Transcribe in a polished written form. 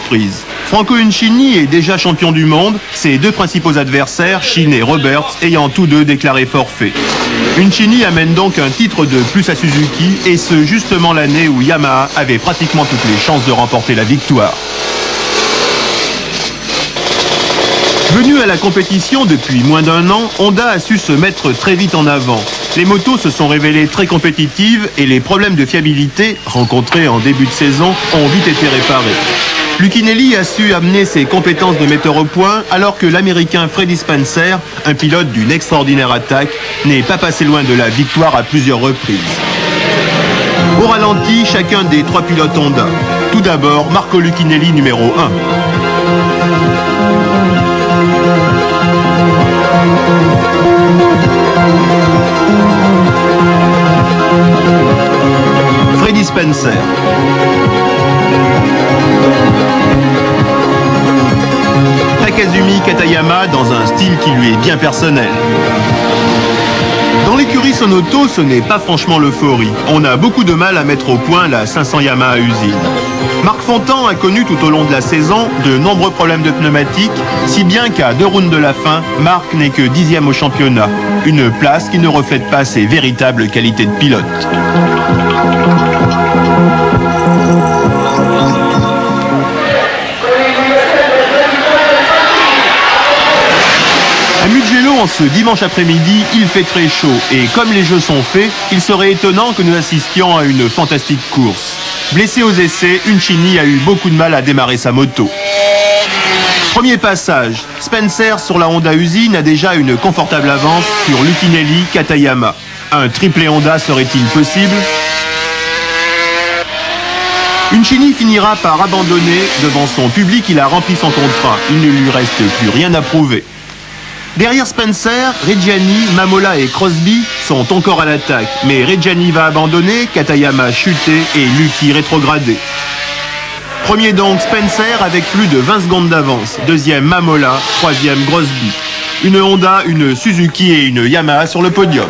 surprise. Franco Uncini est déjà champion du monde, ses deux principaux adversaires, Shin et Roberts, ayant tous deux déclaré forfait. Uncini amène donc un titre de plus à Suzuki, et ce justement l'année où Yamaha avait pratiquement toutes les chances de remporter la victoire. Venu à la compétition depuis moins d'1 an, Honda a su se mettre très vite en avant. Les motos se sont révélées très compétitives et les problèmes de fiabilité rencontrés en début de saison ont vite été réparés. Lucchinelli a su amener ses compétences de metteur au point alors que l'Américain Freddie Spencer, un pilote d'une extraordinaire attaque, n'est pas passé loin de la victoire à plusieurs reprises. Au ralenti, chacun des 3 pilotes Honda. Tout d'abord, Marco Lucchinelli numéro 1. Freddie Spencer. Takazumi Katayama dans un style qui lui est bien personnel. Dans l'écurie Sonoto, ce n'est pas franchement l'euphorie. On a beaucoup de mal à mettre au point la 500 Yamaha usine. Marc Fontan a connu tout au long de la saison de nombreux problèmes de pneumatiques, si bien qu'à 2 rounds de la fin, Marc n'est que 10e au championnat. Une place qui ne reflète pas ses véritables qualités de pilote. À Mugello, en ce dimanche après-midi, il fait très chaud et comme les jeux sont faits, il serait étonnant que nous assistions à une fantastique course. Blessé aux essais, Uncini a eu beaucoup de mal à démarrer sa moto. Premier passage, Spencer sur la Honda usine a déjà une confortable avance sur Lucchinelli, Katayama. Un triplé Honda serait-il possible? Uncini finira par abandonner devant son public, il a rempli son contrat. Il ne lui reste plus rien à prouver. Derrière Spencer, Reggiani, Mamola et Crosby sont encore à l'attaque. Mais Reggiani va abandonner, Katayama chuter et Lucky rétrogradé. Premier donc Spencer avec plus de 20 secondes d'avance. Deuxième Mamola, troisième Crosby. Une Honda, une Suzuki et une Yamaha sur le podium.